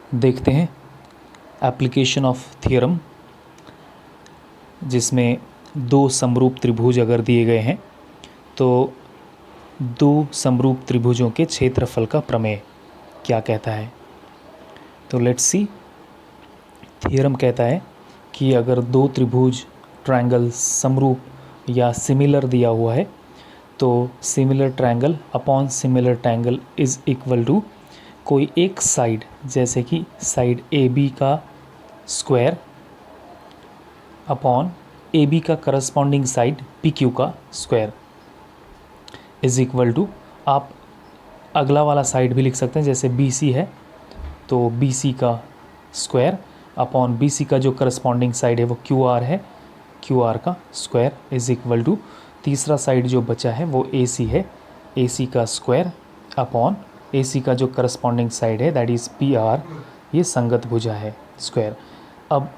देखते हैं application of theorem, जिसमें दो समरूप त्रिभुज अगर दिए गए हैं तो दो समरूप त्रिभुजों के क्षेत्रफल का प्रमेय क्या कहता है। तो लेट्स सी। थ्योरम कहता है कि अगर दो त्रिभुज ट्रायंगल समरूप या सिमिलर दिया हुआ है तो similar triangle upon similar triangle is equal to कोई एक साइड, जैसे कि साइड ए बी का स्क्वायर अपॉन ए बी का करस्पॉन्डिंग साइड पी क्यू का स्क्वायर इज़ इक्वल टू, आप अगला वाला साइड भी लिख सकते हैं, जैसे बी सी है तो बी सी का स्क्वायर अपॉन बी सी का जो करस्पॉन्डिंग साइड है वो क्यू आर है, क्यू आर का स्क्वायर इज़ इक्वल टू तीसरा साइड जो बचा है वो ए सी है, ए सी का स्क्वायर अपॉन ए सी का जो करस्पॉन्डिंग साइड है दैट इज़ पी आर, ये संगत भुजा है स्क्वायर। अब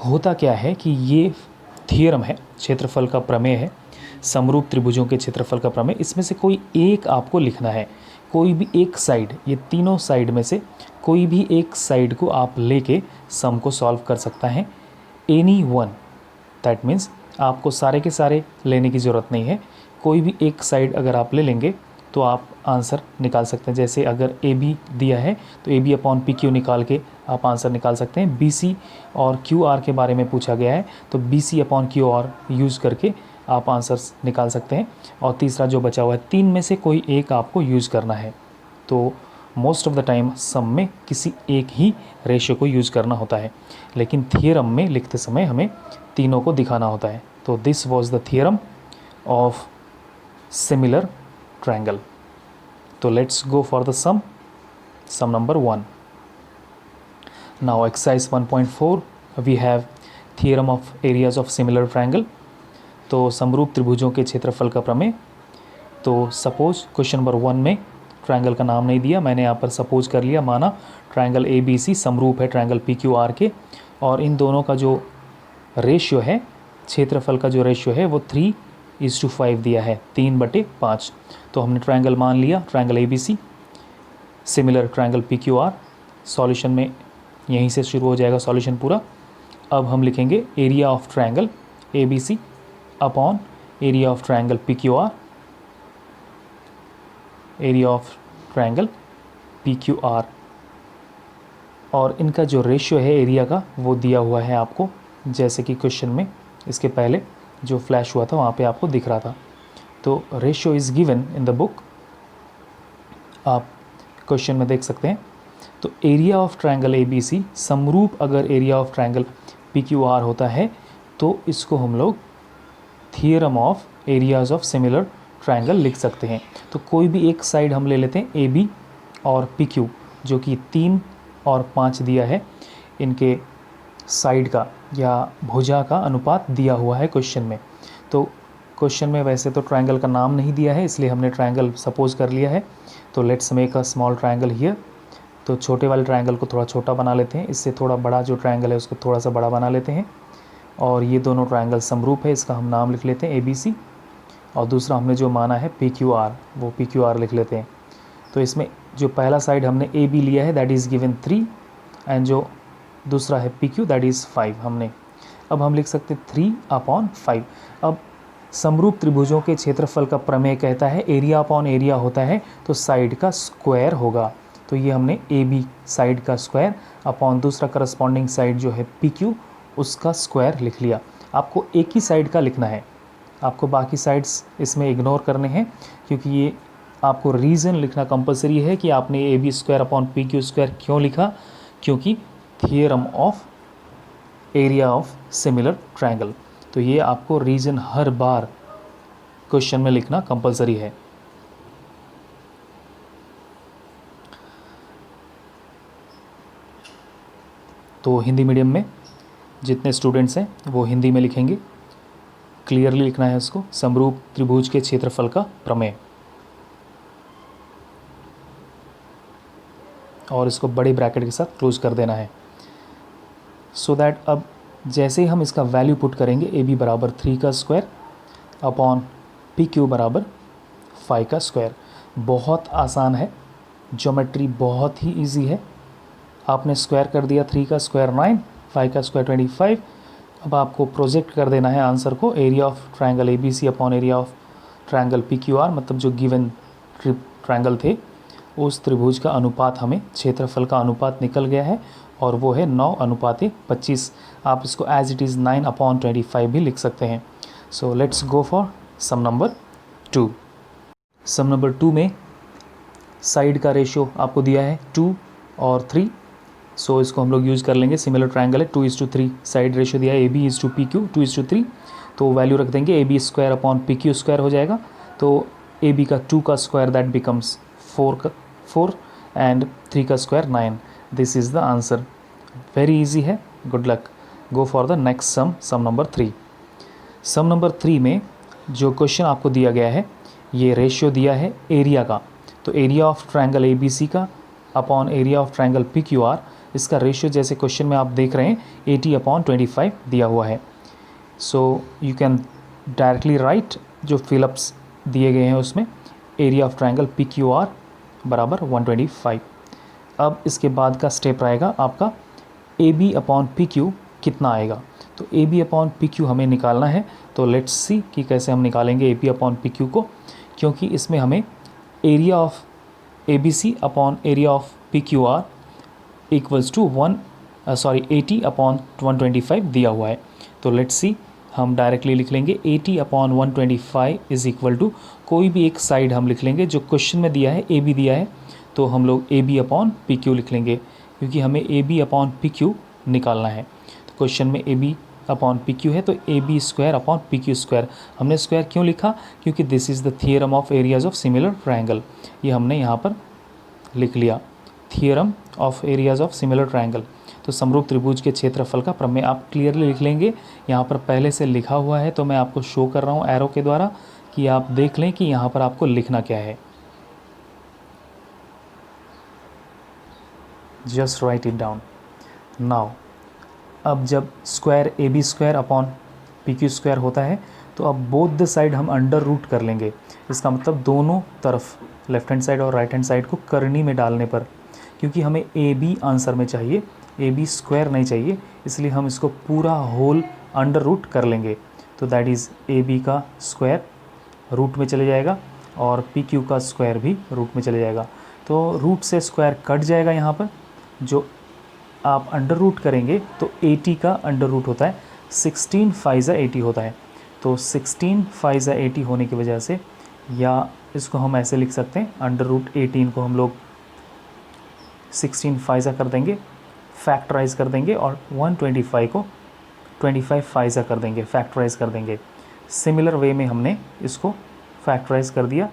होता क्या है कि ये थ्योरम है, क्षेत्रफल का प्रमेय है, समरूप त्रिभुजों के क्षेत्रफल का प्रमेय। इसमें से कोई एक आपको लिखना है, कोई भी एक साइड, ये तीनों साइड में से कोई भी एक साइड को आप लेके सम को सॉल्व कर सकता है। एनी वन, दैट मीन्स आपको सारे के सारे लेने की ज़रूरत नहीं है, कोई भी एक साइड अगर आप ले लेंगे तो आप आंसर निकाल सकते हैं। जैसे अगर ए बी दिया है तो A B upon P Q निकाल के आप आंसर निकाल सकते हैं। बी सी और क्यू आर के बारे में पूछा गया है तो B C upon Q R use करके आप आंसर्स निकाल सकते हैं। और तीसरा जो बचा हुआ है, तीन में से कोई एक आपको यूज़ करना है। तो मोस्ट ऑफ द टाइम सम में किसी एक ही रेशियो को यूज़ करना होता है, लेकिन थियरम में लिखते समय हमें तीनों को दिखाना होता है। तो this was the theorem of similar triangle. तो let's go for the sum number 1. Now exercise 1.4 we have theorem of areas of similar triangle. तो समरूप त्रिभुजों के क्षेत्रफल का प्रमेय। तो सपोज क्वेश्चन नंबर 1 में ट्रायंगल का नाम नहीं दिया, मैंने यहाँ पर सपोज कर लिया, माना ट्रायंगल ए बी सी समरूप है ट्रायंगल पी क्यू आर के, और इन दोनों का जो रेशियो है, क्षेत्रफल का जो रेशियो है वो 3:5 दिया है, 3/5। तो हमने ट्रायंगल मान लिया, triangle A B C similar triangle P Q R. Solution में यहीं से शुरू हो जाएगा सॉल्यूशन पूरा। अब हम लिखेंगे area of triangle A B C upon area of triangle P Q R, area of triangle P Q R, और इनका जो रेशियो है एरिया का वो दिया हुआ है आपको, जैसे कि क्वेश्चन में इसके पहले जो फ्लैश हुआ था वहाँ पे आपको दिख रहा था। तो ratio is given in the book, आप क्वेश्चन में देख सकते हैं। तो area of triangle A B C समरूप अगर area of triangle P Q R होता है तो इसको हम लोग theorem of areas of similar triangle लिख सकते हैं। तो कोई भी एक साइड हम ले लेते हैं ए बी और पी क्यू, जो कि 3 और 5 दिया है, इनके साइड का या भुजा का अनुपात दिया हुआ है क्वेश्चन में। तो क्वेश्चन में वैसे तो ट्रायंगल का नाम नहीं दिया है, इसलिए हमने ट्रायंगल सपोज कर लिया है। तो let's make a small triangle here. तो छोटे वाले ट्रायंगल को थोड़ा छोटा बना लेते हैं, इससे थोड़ा बड़ा जो ट्रायंगल है उसको थोड़ा सा बड़ा बना लेते हैं। और ये दोनों ट्रायंगल समरूप है, इसका हम नाम लिख लेते हैं ए बी सी, और दूसरा हमने जो माना है पी क्यू आर, वो पी क्यू आर लिख लेते हैं। तो इसमें जो पहला साइड हमने ए बी लिया है दैट इज़ गिवन 3, एंड जो दूसरा है पी क्यू दैट इज़ 5 हमने। अब हम लिख सकते 3/5। अब समरूप त्रिभुजों के क्षेत्रफल का प्रमेय कहता है एरिया अपॉन एरिया होता है तो साइड का स्क्वायर होगा। तो ये हमने ए बी साइड का स्क्वायर अपॉन दूसरा करस्पॉन्डिंग साइड जो है पी क्यू, उसका स्क्वायर लिख लिया। आपको एक ही साइड का लिखना है, आपको बाकी साइड्स इसमें इग्नोर करने हैं, क्योंकि ये आपको रीज़न लिखना कंपलसरी है कि आपने A B square upon P Q square क्यों लिखा, क्योंकि theorem of area of similar triangle. तो ये आपको रीज़न हर बार क्वेश्चन में लिखना कंपलसरी है। तो हिंदी मीडियम में जितने स्टूडेंट्स हैं वो हिंदी में लिखेंगे, क्लियरली लिखना है उसको, समरूप त्रिभुज के क्षेत्रफल का प्रमेय, और इसको बड़े ब्रैकेट के साथ क्लोज कर देना है। सो दैट अब जैसे ही हम इसका वैल्यू पुट करेंगे ए बी बराबर 3 का स्क्वायर अपॉन पी क्यू बराबर 5 का स्क्वायर, बहुत आसान है, ज्योमेट्री बहुत ही इजी है, आपने स्क्वायर कर दिया, 3 का स्क्वायर 9, 5 का स्क्वायर 25। अब आपको प्रोजेक्ट कर देना है आंसर को, area of triangle A B C upon area of triangle P Q R, मतलब जो गिवन ट्रायंगल थे उस त्रिभुज का अनुपात, हमें क्षेत्रफल का अनुपात निकल गया है और वो है 9:25। आप इसको एज इट इज़ 9/25 भी लिख सकते हैं। So let's go for some number 2। Sum number 2 में साइड का रेशियो आपको दिया है 2 और 3। सो इसको हम लोग यूज़ कर लेंगे, सिमिलर ट्रायंगल है, 2:3 साइड रेशियो दिया है, A B is to P Q 2:3। तो वैल्यू रख देंगे, A B square upon P Q square हो जाएगा। तो ए बी का 2 का स्क्वायर दैट बिकम्स 4 एंड 3 का square 9। This is the answer. Very easy है, good luck. Go for the next sum, sum number 3। Sum number 3 में जो question आपको दिया गया है, ये रेशियो दिया है एरिया का। तो area of triangle A B C का upon area of triangle P Q R, इसका रेशियो जैसे क्वेश्चन में आप देख रहे हैं 80/25 दिया हुआ है। So you can directly write जो फिलअप्स दिए गए हैं उसमें, area of triangle P Q R बराबर 125। अब इसके बाद का स्टेप रहेगा आपका A B upon P Q कितना आएगा। तो A B upon P Q हमें निकालना है। तो लेट्स सी कि कैसे हम निकालेंगे A B upon P Q को, क्योंकि इसमें हमें area of A B C upon area of P Q R equals to 80/125 दिया हुआ है। तो लेट्स सी, हम डायरेक्टली लिख लेंगे 80/125 इज़ इक्वल टू, कोई भी एक साइड हम लिख लेंगे, जो क्वेश्चन में दिया है ए बी दिया है तो हम लोग A B upon P Q लिख लेंगे, क्योंकि हमें A B upon P Q निकालना है। तो क्वेश्चन में A B upon P Q है, तो A B square upon P Q square. हमने स्क्वायर क्यों लिखा, क्योंकि this is the theorem of areas of similar triangle, ये हमने यहाँ पर लिख लिया, theorem of areas of similar triangle. तो समरूप त्रिभुज के क्षेत्रफल का प्रमेय आप क्लियरली लिख लेंगे। यहाँ पर पहले से लिखा हुआ है, तो मैं आपको शो कर रहा हूँ एरो के द्वारा कि आप देख लें कि यहाँ पर आपको लिखना क्या है। Just write it down now. अब जब square A B square upon P Q square होता है, तो अब बोथ द साइड हम अंडर रूट कर लेंगे। इसका मतलब दोनों तरफ, लेफ्ट हैंड साइड और राइट हैंड साइड को करनी में डालने पर, क्योंकि हमें ए बी आंसर में चाहिए, ए बी स्क्वायर नहीं चाहिए, इसलिए हम इसको पूरा होल अंडर रूट कर लेंगे। तो दैट इज़ ए बी का स्क्वायर रूट में चले जाएगा और पी क्यू का स्क्वायर भी रूट में चले जाएगा। तो रूट से स्क्वायर कट जाएगा। यहाँ पर जो आप अंडर रूट करेंगे तो 80 का अंडर रूट होता है, 16 5 80 होता है। तो 16 5 80 होने की वजह से, या इसको हम ऐसे लिख सकते हैं, अंडर रूट 18 को हम लोग 16 5 कर देंगे, फैक्टराइज कर देंगे, और 125 को 25 5 कर देंगे, फैक्टराइज कर देंगे। सिमिलर वे में हमने इसको फैक्टराइज कर दिया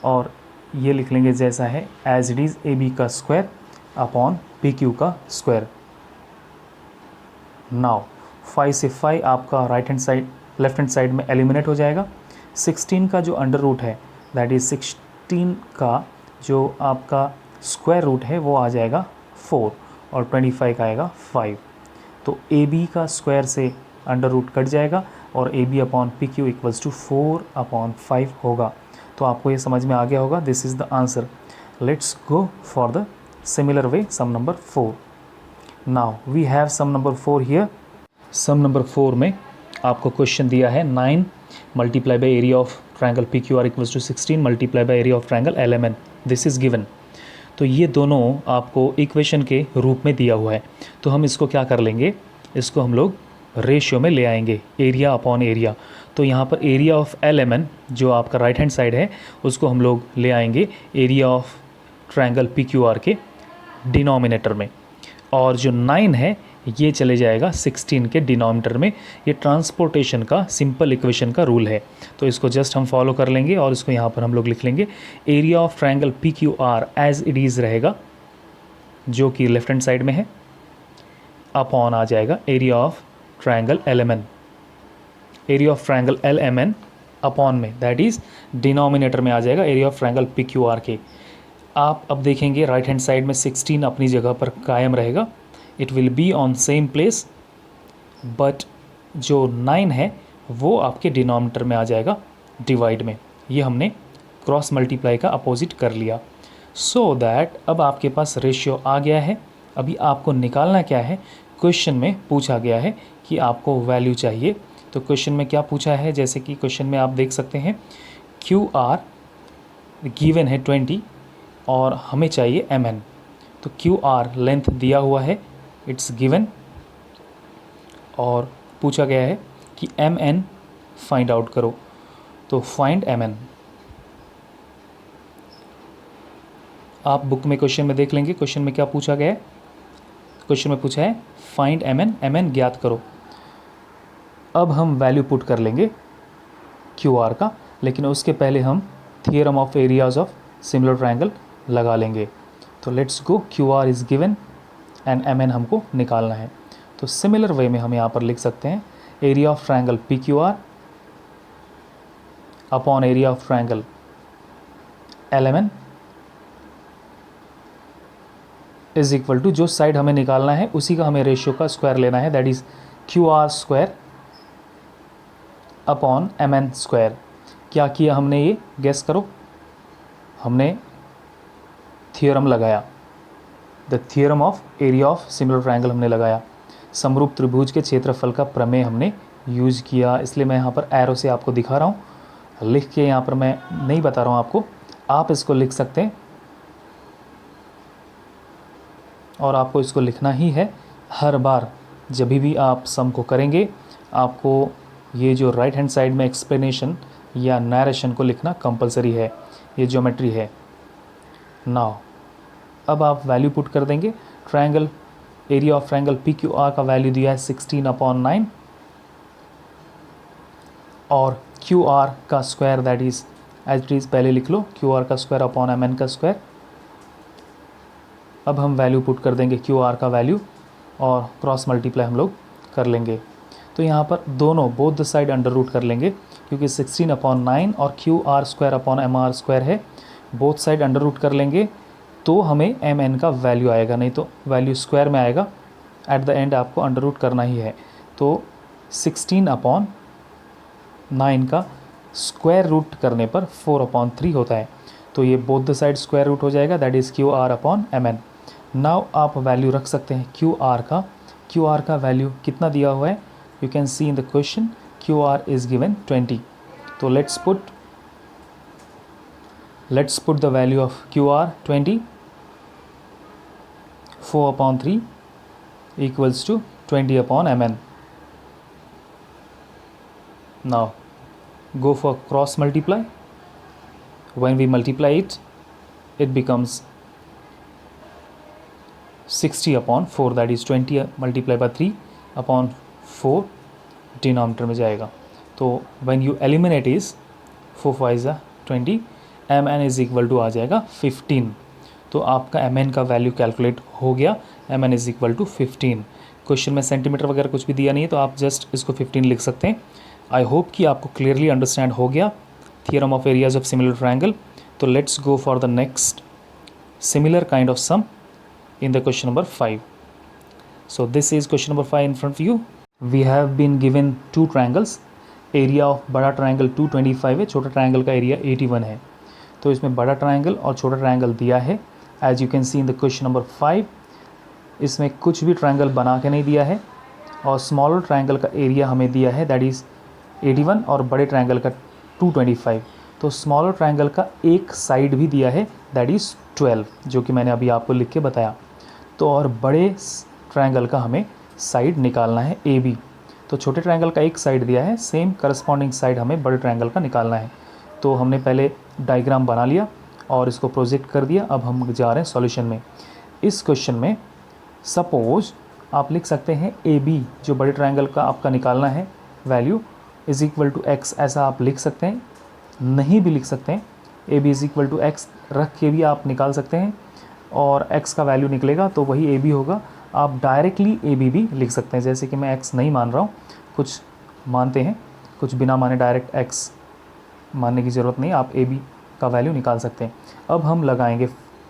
और ये लिख लेंगे जैसा है, as it is A B का स्क्वायर अपॉन पी क्यू का स्क्वायर। नाउ 5 से 5 आपका right hand side, left hand side में एलिमिनेट हो जाएगा। 16 का जो अंडर रूट है, दैट इज़ 16 का जो आपका स्क्वायर रूट है वो आ जाएगा 4, और 25 का आएगा 5। तो ए बी का स्क्वायर से अंडर रूट कट जाएगा और A B upon P Q equals to 4/5 होगा। तो आपको ये समझ में आ गया होगा, this is the answer. Let's go for the similar way, sum number 4. Now we have sum number 4 here. Sum number 4 में आपको क्वेश्चन दिया है 9 multiply by area of triangle P Q R equals to 16 multiply by area of triangle L M N, this is given. तो ये दोनों आपको equation के रूप में दिया हुआ है। तो हम इसको क्या कर लेंगे, इसको हम लोग रेशियो में ले आएंगे, एरिया अपॉन एरिया। तो यहाँ पर area of L M N जो आपका राइट हैंड साइड है, उसको हम लोग ले आएंगे area of triangle P Q R के डिनोमिनेटर में, और जो 9 है ये चले जाएगा 16 के डिनोमिनेटर में। ये ट्रांसपोर्टेशन का सिंपल इक्वेशन का रूल है, तो इसको जस्ट हम फॉलो कर लेंगे और इसको यहाँ पर हम लोग लिख लेंगे, area of triangle P Q R as it is रहेगा, जो कि लेफ्ट हैंड साइड में है, अपॉन आ जाएगा area of triangle L M N, area of triangle L M N upon में, दैट इज़ डिनोमिनेटर में आ जाएगा area of triangle P Q R के। आप अब देखेंगे राइट हैंड साइड में 16 अपनी जगह पर कायम रहेगा, it will be on same place, but जो 9 है वो आपके डिनोमिनेटर में आ जाएगा डिवाइड में। ये हमने क्रॉस मल्टीप्लाई का अपोजिट कर लिया, सो दैट अब आपके पास रेशियो आ गया है अभी आपको निकालना क्या है, क्वेश्चन में पूछा गया है कि आपको वैल्यू चाहिए। तो क्वेश्चन में क्या पूछा है, जैसे कि क्वेश्चन में आप देख सकते हैं क्यू आर गिवन है 20 और हमें चाहिए एम एन। तो क्यू आर लेंथ दिया हुआ है, इट्स गिवन, और पूछा गया है कि एम एन फाइंड आउट करो। तो फाइंड एम एन, आप बुक में क्वेश्चन में देख लेंगे क्वेश्चन में क्या पूछा गया है। क्वेश्चन में पूछा है फाइंड एम एन ज्ञात करो। अब हम वैल्यू पुट कर लेंगे क्यू आर का, लेकिन उसके पहले हम theorem of areas of similar triangle लगा लेंगे। तो let's go, Q R is given and M N हमको निकालना है। तो सिमिलर वे में हम यहाँ पर लिख सकते हैं area of triangle P Q R upon area of triangle L M N is equal to, जो साइड हमें निकालना है उसी का हमें रेशियो का स्क्वायर लेना है, that is Q R square upon M N square. क्या किया हमने, ये गेस करो, हमने थियोरम लगाया, the theorem of area of similar triangle हमने लगाया, समरूप त्रिभुज के क्षेत्रफल का प्रमेय हमने यूज किया। इसलिए मैं यहाँ पर एरो से आपको दिखा रहा हूँ, लिख के यहाँ पर मैं नहीं बता रहा हूँ आपको, आप इसको लिख सकते हैं और आपको इसको लिखना ही है हर बार जब भी आप सम को करेंगे। आपको ये जो राइट हैंड साइड में एक्सप्लेनेशन या नरेशन को लिखना कंपलसरी है, ये ज्योमेट्री है। नाउ अब आप वैल्यू पुट कर देंगे। Triangle area of triangle P Q R का वैल्यू दिया है 16/9 और क्यू आर का square that is as it is, पहले लिख लो क्यू आर का स्क्वायर अपॉन एम एन का स्क्वायर। अब हम वैल्यू पुट कर देंगे क्यू आर का वैल्यू और क्रॉस मल्टीप्लाई हम लोग कर लेंगे। तो यहाँ पर दोनों both the side under root कर लेंगे, क्योंकि 16/9 और Q R square upon M R square है, बोथ साइड अंडर रूट कर लेंगे तो हमें एम एन का वैल्यू आएगा, नहीं तो वैल्यू स्क्वायर में आएगा। एट द एंड आपको अंडर रूट करना ही है। तो 16/9 का स्क्वायर रूट करने पर 4/3 होता है, तो ये both the side square root हो जाएगा, that is Q R upon M N. Now आप वैल्यू रख सकते हैं क्यू आर का वैल्यू कितना दिया हुआ है, you can see in the question Q R is given 20। तो let's put the value of Q R 20, 4/3 equals to 20/mn. Now go for cross multiply. When we multiply it, it becomes 60/4, that is 20 multiplied by 3/4 denominator में जाएगा। तो when you eliminate is 4 5 20, mn is equal to आ जाएगा 15। तो आपका mn का value calculate हो गया, mn is equal to 15। Question में सेंटीमीटर वगैरह कुछ भी दिया नहीं है, तो आप जस्ट इसको 15 लिख सकते हैं। आई होप कि आपको क्लियरली अंडरस्टैंड हो गया theorem of areas of similar triangle. तो let's go for the next similar kind of sum in the question number 5. So this is question number 5 in front of you. We have been given two triangles. Area of बड़ा triangle 225 है, छोटा triangle का area 81 है। तो इसमें बड़ा triangle और छोटा ट्रायंगल दिया है as you can see in the question number 5। इसमें कुछ भी ट्रायंगल बना के नहीं दिया है और स्मॉलर ट्रायंगल का एरिया हमें दिया है दैट इज़ 81 और बड़े ट्रायंगल का 225। तो स्मॉलर ट्रायंगल का एक साइड भी दिया है दैट इज़ 12, जो कि मैंने अभी आपको लिख के बताया। तो और बड़े ट्रायंगल का हमें साइड निकालना है ए बी। तो छोटे ट्रायंगल का एक साइड दिया है, सेम करस्पॉन्डिंग साइड हमें बड़े ट्रायंगल का निकालना है। तो हमने पहले डायग्राम बना लिया और इसको प्रोजेक्ट कर दिया। अब हम जा रहे हैं सॉल्यूशन में। इस क्वेश्चन में सपोज आप लिख सकते हैं ए बी, जो बड़े ट्रायंगल का आपका निकालना है value, is equal to X, ऐसा आप लिख सकते हैं। नहीं भी लिख सकते हैं, A B is equal to X रख के भी आप निकाल सकते हैं और x का वैल्यू निकलेगा तो वही ए बी होगा। आप डायरेक्टली ए बी भी लिख सकते हैं, जैसे कि मैं x नहीं मान रहा हूँ, कुछ मानते हैं, कुछ बिना माने डायरेक्ट x मानने की ज़रूरत नहीं, आप ए बी का वैल्यू निकाल सकते हैं। अब हम लगाएंगे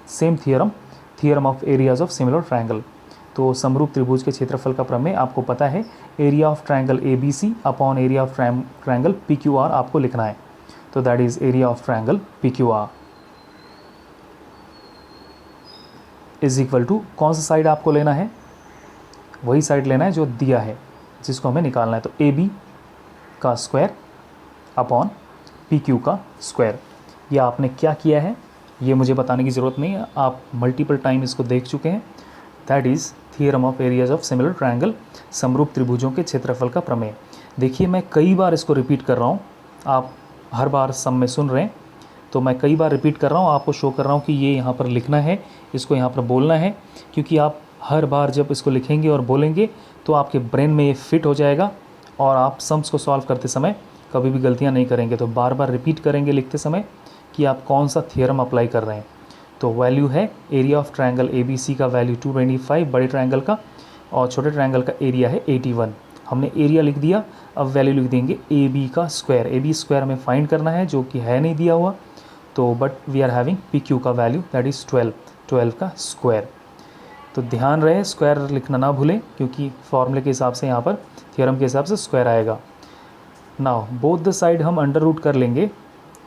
same theorem of areas of similar triangle. तो समरूप त्रिभुज के क्षेत्रफल का प्रमेय आपको पता है, area of triangle A B C upon area of triangle P Q R आपको लिखना है। तो that is area of triangle P Q R. Is equal to कौन सा साइड आपको लेना है, वही साइड लेना है जो दिया है, जिसको हमें निकालना है। तो ए बी का स्क्वायर अपॉन पी क्यू का स्क्वायर। ये आपने क्या किया है ये मुझे बताने की ज़रूरत नहीं है, आप मल्टीपल टाइम इसको देख चुके हैं। That is theorem of areas of similar triangle, समरूप त्रिभुजों के क्षेत्रफल का प्रमेय। देखिए मैं कई बार इसको रिपीट कर रहा हूँ, आप हर बार सब में सुन रहे हैं, तो मैं कई बार रिपीट कर रहा हूँ, आपको शो कर रहा हूँ कि ये यहाँ पर लिखना है, इसको यहाँ पर बोलना है, क्योंकि आप हर बार जब इसको लिखेंगे और बोलेंगे तो आपके ब्रेन में ये फिट हो जाएगा और आप सम्स को सॉल्व करते समय कभी भी गलतियाँ नहीं करेंगे। तो बार बार रिपीट करेंगे लिखते समय कि आप कौन सा थियरम अप्लाई कर रहे हैं। तो वैल्यू है area of triangle A B C का वैल्यू 225 बड़े ट्रायंगल का, और छोटे ट्रायंगल का एरिया है 81। हमने एरिया लिख दिया, अब वैल्यू लिख देंगे ए बी का स्क्वायर। ए बी स्क्वायर हमें फाइंड करना है जो कि है नहीं दिया हुआ, तो but we are having P Q का वैल्यू दैट इज़ 12 का स्क्वायर। तो ध्यान रहे स्क्वायर लिखना ना भूलें, क्योंकि फॉर्मूले के हिसाब से यहाँ पर थियरम के हिसाब से स्क्वायर आएगा। नाउ बोथ द साइड हम अंडर रूट कर लेंगे,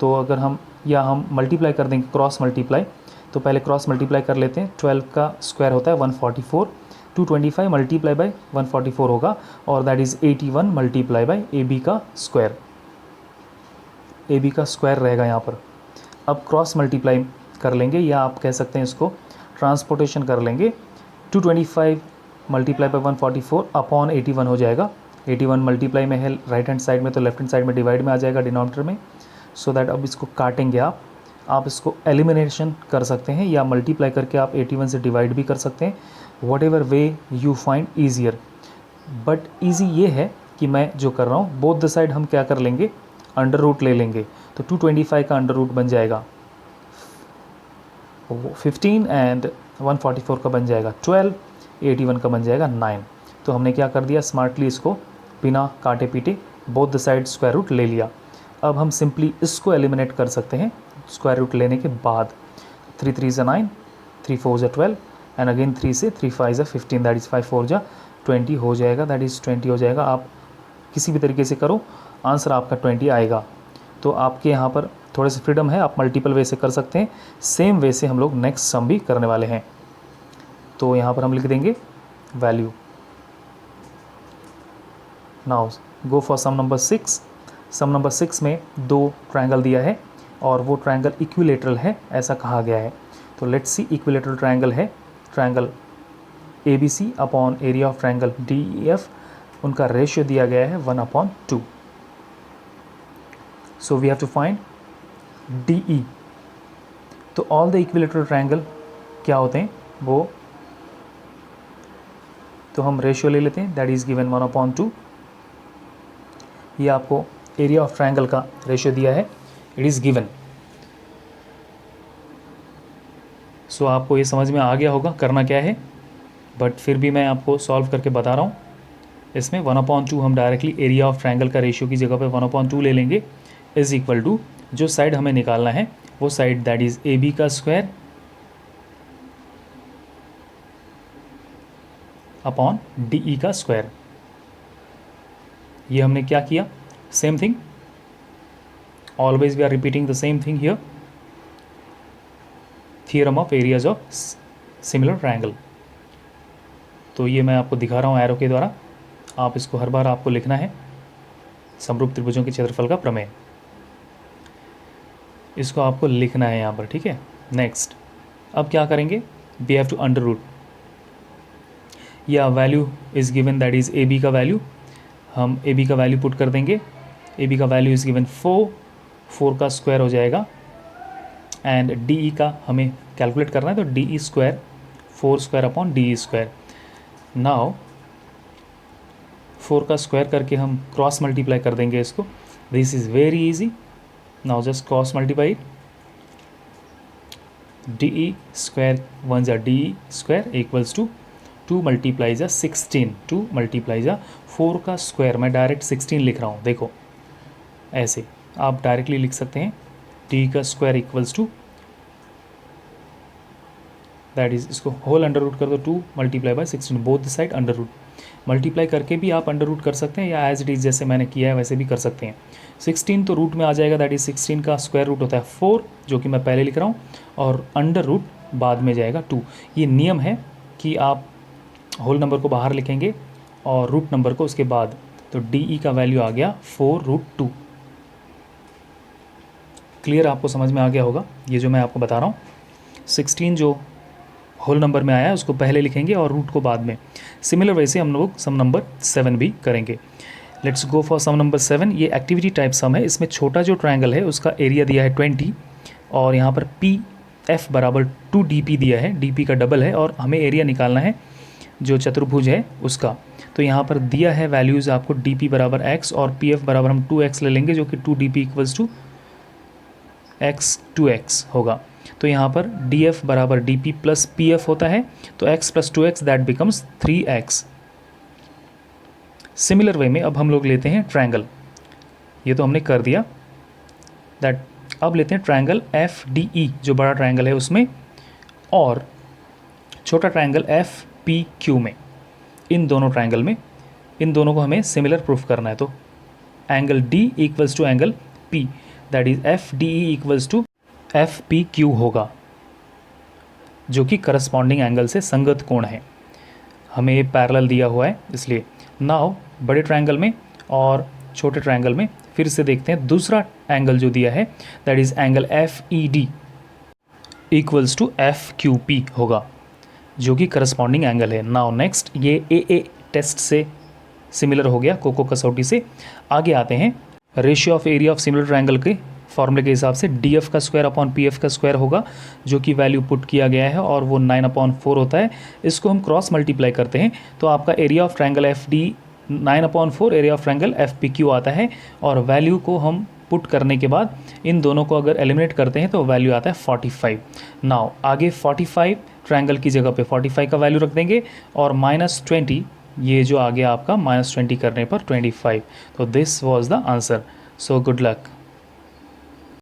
तो अगर हम हम मल्टीप्लाई कर देंगे, क्रॉस मल्टीप्लाई। तो पहले क्रॉस मल्टीप्लाई कर लेते हैं। 12 का स्क्वायर होता है 144, 225 मल्टीप्लाई बाई 144 होगा, और that is 81 multiply by A B का स्क्वायर। ए बी का स्क्वायर रहेगा यहाँ पर। अब क्रॉस मल्टीप्लाई कर लेंगे, या आप कह सकते हैं इसको ट्रांसपोर्टेशन कर लेंगे। 225 मल्टीप्लाई बाई 144 अपॉन 81 हो जाएगा। 81 मल्टीप्लाई में है राइट हैंड साइड में, तो लेफ्ट हैंड साइड में डिवाइड में आ जाएगा डिनोमिनेटर में। सो दैट अब इसको काटेंगे आप इसको एलिमिनेशन कर सकते हैं, या मल्टीप्लाई करके आप 81 से डिवाइड भी कर सकते हैं, what ever way you find easier. But easy ये है कि मैं जो कर रहा हूँ, बोथ द साइड हम क्या कर लेंगे, अंडर रूट ले लेंगे। तो 225 का अंडर रूट बन जाएगा 15 एंड 144 का बन जाएगा 12, 81 का बन जाएगा 9। तो हमने क्या कर दिया, स्मार्टली इसको बिना काटे पीटे both the side square root ले लिया। अब हम सिंपली इसको एलिमिनेट कर सकते हैं स्क्वायर रूट लेने के बाद। 3 3 ज़ा 9, 3 4 ज़ा 12 एंड अगेन 3 से 3 5 ज़ा 15, दैट इज़ 5 4 ज़ा 20 हो जाएगा, दैट इज़ 20 हो जाएगा। आप किसी भी तरीके से करो, आंसर आपका 20 आएगा। तो आपके यहाँ पर थोड़े से फ्रीडम है, आप मल्टीपल वे से कर सकते हैं। सेम वे से हम लोग नेक्स्ट सम भी करने वाले हैं। तो यहाँ पर हम लिख देंगे value. Now go for some number 6। Sum number 6 में 2 ट्रायंगल दिया है और वो ट्रायंगल इक्विलेटरल है, ऐसा कहा गया है। तो लेट्स सी, इक्विलेटरल ट्रायंगल है, triangle A B C upon area of triangle D E F, उनका रेशियो दिया गया है 1/2। So we have to find D E. तो ऑल द इक्विलेटरल ट्रायंगल क्या होते हैं वो, तो हम रेशियो ले लेते हैं, दैट इज़ गिवन 1/2। ये आपको एरिया ऑफ ट्रायंगल का रेशियो दिया है, इट इज़ गिवन। सो आपको ये समझ में आ गया होगा करना क्या है, बट फिर भी मैं आपको सॉल्व करके बता रहा हूँ। इसमें 1/2 हम डायरेक्टली एरिया ऑफ ट्रायंगल का रेशियो की जगह पे 1/2 ले लेंगे, इज़ इक्वल टू जो साइड हमें निकालना है वो side that is A B का स्क्वायर अपॉन डी ई का स्क्वायर। ये हमने क्या किया, same thing, always we are repeating the same thing here, theorem of areas of similar triangle. तो ये मैं आपको दिखा रहा हूँ एरो के द्वारा, आप इसको हर बार आपको लिखना है, समरूप त्रिभुजों के क्षेत्रफल का प्रमेय, इसको आपको लिखना है यहाँ पर, ठीक है। नेक्स्ट अब क्या करेंगे, we have to under root, या value is given that is A B का वैल्यू, हम ए बी का वैल्यू पुट कर देंगे। ए बी का वैल्यू इज़ गिवन 4 का स्क्वायर हो जाएगा, एंड डी ई का हमें कैलकुलेट करना है, तो D E square 4 square upon D E square. Now 4 का स्क्वायर करके हम क्रॉस मल्टीप्लाई कर देंगे इसको, this is very easy. Now just cross multiply, D E square 1 ज़ा D E square equals to 2 multiply ज़ा 16, 2 मल्टीप्लाई ज़ा 4 का स्क्वायर, मैं डायरेक्ट 16 लिख रहा हूँ, देखो ऐसे आप डायरेक्टली लिख सकते हैं, डी का square equals to that is, इसको होल अंडर रूट कर दो, 2 multiply by 16, both the side under root. Multiply करके भी आप अंडर रूट कर सकते हैं, या एज इट इज़ जैसे मैंने किया है वैसे भी कर सकते हैं। 16 तो रूट में आ जाएगा, दैट इज़ 16 का स्क्वायर रूट होता है 4, जो कि मैं पहले लिख रहा हूँ, और अंडर रूट बाद में जाएगा 2। ये नियम है कि आप होल नंबर को बाहर लिखेंगे और रूट नंबर को उसके बाद, तो डी का वैल्यू आ गया 4√2। क्लियर, आपको समझ में आ गया होगा ये जो मैं आपको बता रहा हूँ। 16 जो होल नंबर में आया है उसको पहले लिखेंगे और रूट को बाद में। सिमिलर वैसे हम लोग सम नंबर 7 भी करेंगे। Let's go for some number 7। ये एक्टिविटी टाइप सम है। इसमें छोटा जो ट्रायंगल है उसका एरिया दिया है 20 और यहाँ पर पी एफ बराबर 2 दिया है, डी का डबल है और हमें एरिया निकालना है जो चतुर्भुज है उसका। तो यहाँ पर दिया है वैल्यूज़ आपको डी बराबर x और पी एफ बराबर हम 2x ले लेंगे जो कि 2 इक्वल्स टू x 2x होगा। तो यहाँ पर डी एफ बराबर D P plus P F होता है, तो x plus 2x that becomes 3x। Similar way में अब हम लोग लेते हैं ट्रायंगल, ये तो हमने कर दिया दैट। अब लेते हैं ट्रायंगल एफ डी ई जो बड़ा ट्रायंगल है उसमें और छोटा ट्रायंगल एफ पी क्यू में। इन दोनों ट्रायंगल में इन दोनों को हमें सिमिलर प्रूफ करना है। तो angle D equals to angle P, that is F D E equals to F P Q होगा, जो कि करस्पॉन्डिंग एंगल से संगत कोण है। हमें ये पैरेलल दिया हुआ है इसलिए। नाउ बड़े ट्रायंगल में और छोटे ट्रायंगल में फिर से देखते हैं दूसरा एंगल जो दिया है, that is angle F E D equals to F Q P होगा, जो कि करस्पॉन्डिंग एंगल है। नाउ नेक्स्ट ये ए टेस्ट से सिमिलर हो गया, कोको कसौटी से। आगे आते हैं ratio of area of similar triangle के फॉर्मूले के हिसाब से डी एफ का स्क्वायर अपॉन पी एफ का स्क्वायर होगा, जो कि वैल्यू पुट किया गया है और वो 9/4 होता है। इसको हम क्रॉस मल्टीप्लाई करते हैं तो आपका area of triangle F D 9/4 area of triangle F P Q आता है और वैल्यू को हम पुट करने के बाद इन दोनों को अगर एलिमिनेट करते हैं तो वैल्यू आता है 45। नाउ आगे 45 ट्रायंगल की जगह पे 45 का वैल्यू रख देंगे और -20 ये जो आ गया आपका -20 करने पर 25। तो this was the answer. So good luck.